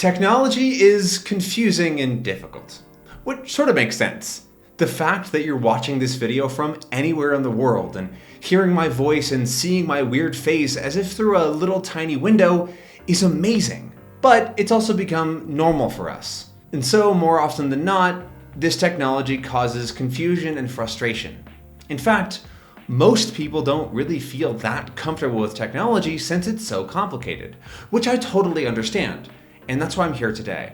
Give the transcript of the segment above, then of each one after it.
Technology is confusing and difficult, which sort of makes sense. The fact that you're watching this video from anywhere in the world and hearing my voice and seeing my weird face as if through a little tiny window is amazing. But it's also become normal for us. And so, more often than not, this technology causes confusion and frustration. In fact, most people don't really feel that comfortable with technology since it's so complicated, which I totally understand. And that's why I'm here today.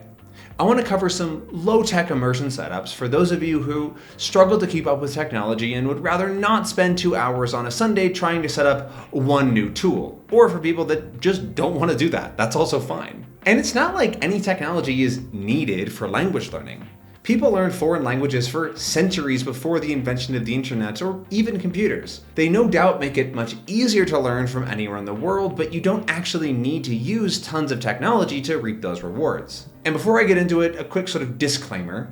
I want to cover some low-tech immersion setups for those of you who struggle to keep up with technology and would rather not spend 2 hours on a Sunday trying to set up one new tool. Or for people that just don't want to do that, that's also fine. And it's not like any technology is needed for language learning. People learned foreign languages for centuries before the invention of the internet or even computers. They no doubt make it much easier to learn from anywhere in the world, but you don't actually need to use tons of technology to reap those rewards. And before I get into it, a quick sort of disclaimer.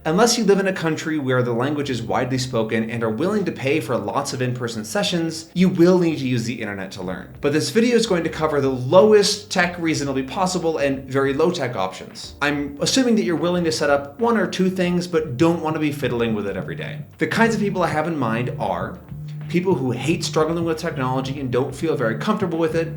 Unless you live in a country where the language is widely spoken and are willing to pay for lots of in-person sessions, you will need to use the internet to learn. But this video is going to cover the lowest tech reasonably possible and very low-tech options. I'm assuming that you're willing to set up 1 or 2 things, but don't want to be fiddling with it every day. The kinds of people I have in mind are people who hate struggling with technology and don't feel very comfortable with it,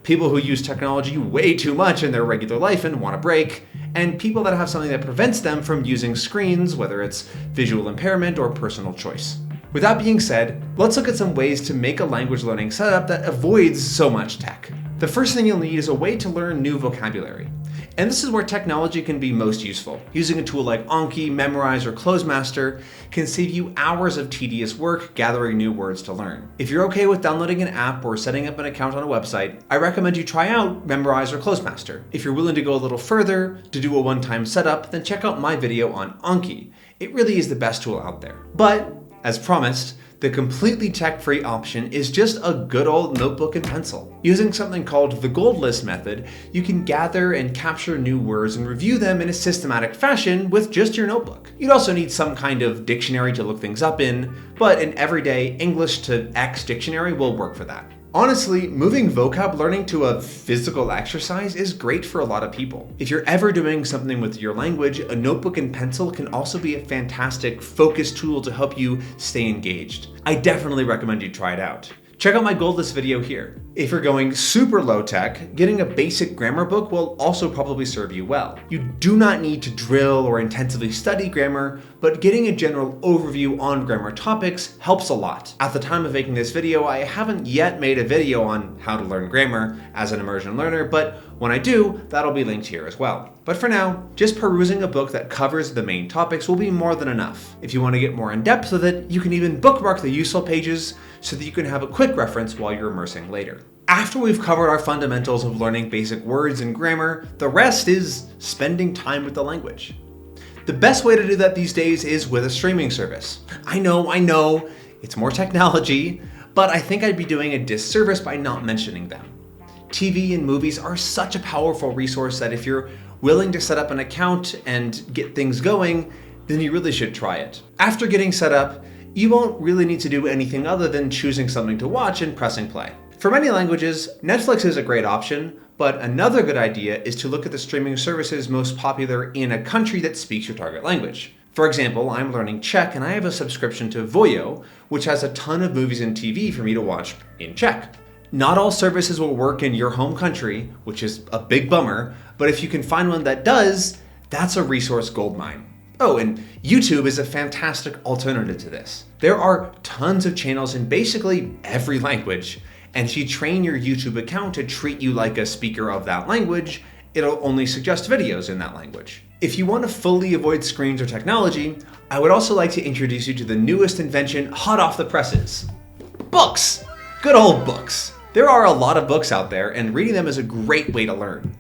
people who use technology way too much in their regular life and want a break, and people that have something that prevents them from using screens, whether it's visual impairment or personal choice. With that being said, let's look at some ways to make a language learning setup that avoids so much tech. The first thing you'll need is a way to learn new vocabulary. And this is where technology can be most useful. Using a tool like Anki, Memrise, or Closemaster can save you hours of tedious work gathering new words to learn. If you're okay with downloading an app or setting up an account on a website, I recommend you try out Memrise or Closemaster. If you're willing to go a little further to do a one-time setup, then check out my video on Anki. It really is the best tool out there. But, as promised, the completely tech-free option is just a good old notebook and pencil. Using something called the gold list method, you can gather and capture new words and review them in a systematic fashion with just your notebook. You'd also need some kind of dictionary to look things up in, but an everyday English to X dictionary will work for that. Honestly, moving vocab learning to a physical exercise is great for a lot of people. If you're ever doing something with your language, a notebook and pencil can also be a fantastic focus tool to help you stay engaged. I definitely recommend you try it out. Check out my gold list video here. If you're going super low tech, getting a basic grammar book will also probably serve you well. You do not need to drill or intensively study grammar, but getting a general overview on grammar topics helps a lot. At the time of making this video, I haven't yet made a video on how to learn grammar as an immersion learner, but when I do, that'll be linked here as well. But for now, just perusing a book that covers the main topics will be more than enough. If you want to get more in depth with it, you can even bookmark the useful pages so that you can have a quick reference while you're immersing later. After we've covered our fundamentals of learning basic words and grammar, the rest is spending time with the language. The best way to do that these days is with a streaming service. I know, it's more technology, but I think I'd be doing a disservice by not mentioning them. TV and movies are such a powerful resource that if you're willing to set up an account and get things going, then you really should try it. After getting set up, you won't really need to do anything other than choosing something to watch and pressing play. For many languages, Netflix is a great option, but another good idea is to look at the streaming services most popular in a country that speaks your target language. For example, I'm learning Czech and I have a subscription to Voyo, which has a ton of movies and TV for me to watch in Czech. Not all services will work in your home country, which is a big bummer, but if you can find one that does, that's a resource goldmine. Oh, and YouTube is a fantastic alternative to this. There are tons of channels in basically every language, and if you train your YouTube account to treat you like a speaker of that language, it'll only suggest videos in that language. If you want to fully avoid screens or technology, I would also like to introduce you to the newest invention hot off the presses. Books! Good old books. There are a lot of books out there, and reading them is a great way to learn.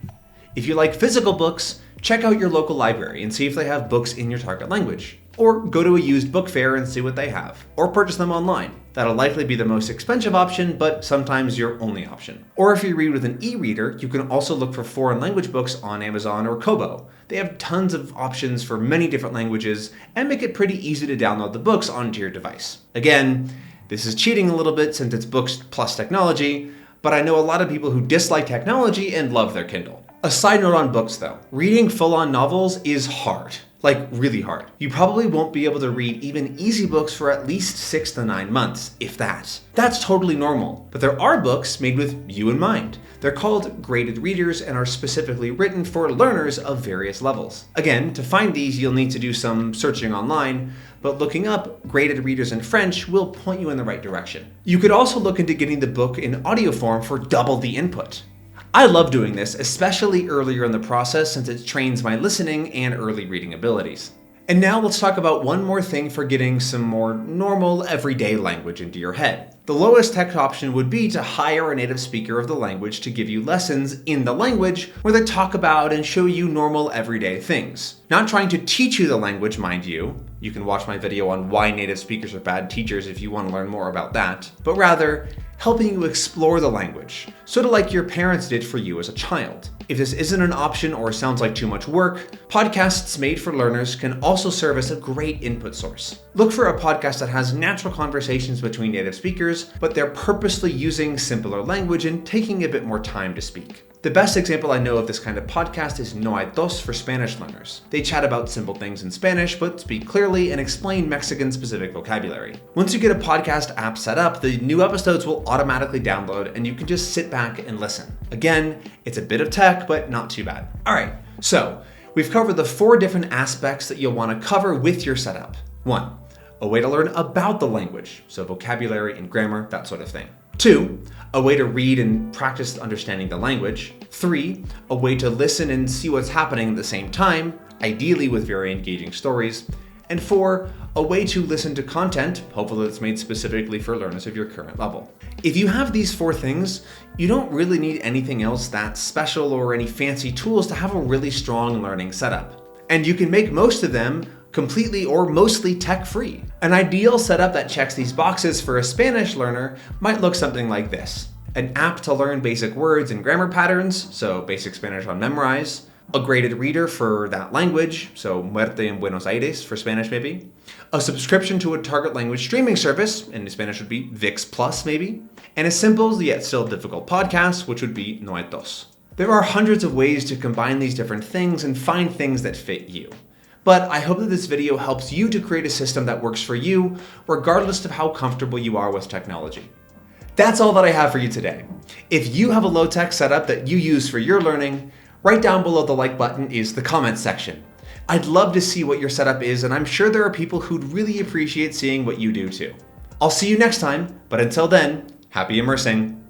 If you like physical books, check out your local library and see if they have books in your target language. Or go to a used book fair and see what they have. Or purchase them online. That'll likely be the most expensive option, but sometimes your only option. Or if you read with an e-reader, you can also look for foreign language books on Amazon or Kobo. They have tons of options for many different languages and make it pretty easy to download the books onto your device. Again, this is cheating a little bit since it's books plus technology, but I know a lot of people who dislike technology and love their Kindle. A side note on books though, reading full-on novels is hard. Like really hard. You probably won't be able to read even easy books for at least 6 to 9 months, if that. That's totally normal. But there are books made with you in mind. They're called graded readers and are specifically written for learners of various levels. Again, to find these you'll need to do some searching online, but looking up graded readers in French will point you in the right direction. You could also look into getting the book in audio form for double the input. I love doing this, especially earlier in the process since it trains my listening and early reading abilities. And now let's talk about one more thing for getting some more normal, everyday language into your head. The lowest tech option would be to hire a native speaker of the language to give you lessons in the language where they talk about and show you normal, everyday things. Not trying to teach you the language, mind you. You can watch my video on why native speakers are bad teachers if you want to learn more about that. But rather, helping you explore the language, sort of like your parents did for you as a child. If this isn't an option or sounds like too much work, podcasts made for learners can also serve as a great input source. Look for a podcast that has natural conversations between native speakers, but they're purposely using simpler language and taking a bit more time to speak. The best example I know of this kind of podcast is No hay dos for Spanish learners. They chat about simple things in Spanish, but speak clearly and explain Mexican-specific vocabulary. Once you get a podcast app set up, the new episodes will automatically download and you can just sit back and listen. Again, it's a bit of tech, but not too bad. All right, so we've covered the 4 different aspects that you'll want to cover with your setup. 1, a way to learn about the language, so vocabulary and grammar, that sort of thing. 2, a way to read and practice understanding the language. 3, a way to listen and see what's happening at the same time, ideally with very engaging stories. And 4, a way to listen to content, hopefully that's made specifically for learners of your current level. If you have these 4 things, you don't really need anything else that's special or any fancy tools to have a really strong learning setup. And you can make most of them completely or mostly tech-free. An ideal setup that checks these boxes for a Spanish learner might look something like this. An app to learn basic words and grammar patterns, so basic Spanish on Memrise. A graded reader for that language, so Muerte en Buenos Aires for Spanish maybe. A subscription to a target language streaming service, and in Spanish would be VIX Plus maybe. And a simple yet still difficult podcast, which would be No hay dos. There are hundreds of ways to combine these different things and find things that fit you. But I hope that this video helps you to create a system that works for you, regardless of how comfortable you are with technology. That's all that I have for you today. If you have a low-tech setup that you use for your learning, right down below the like button is the comments section. I'd love to see what your setup is, and I'm sure there are people who'd really appreciate seeing what you do too. I'll see you next time, but until then, happy immersing.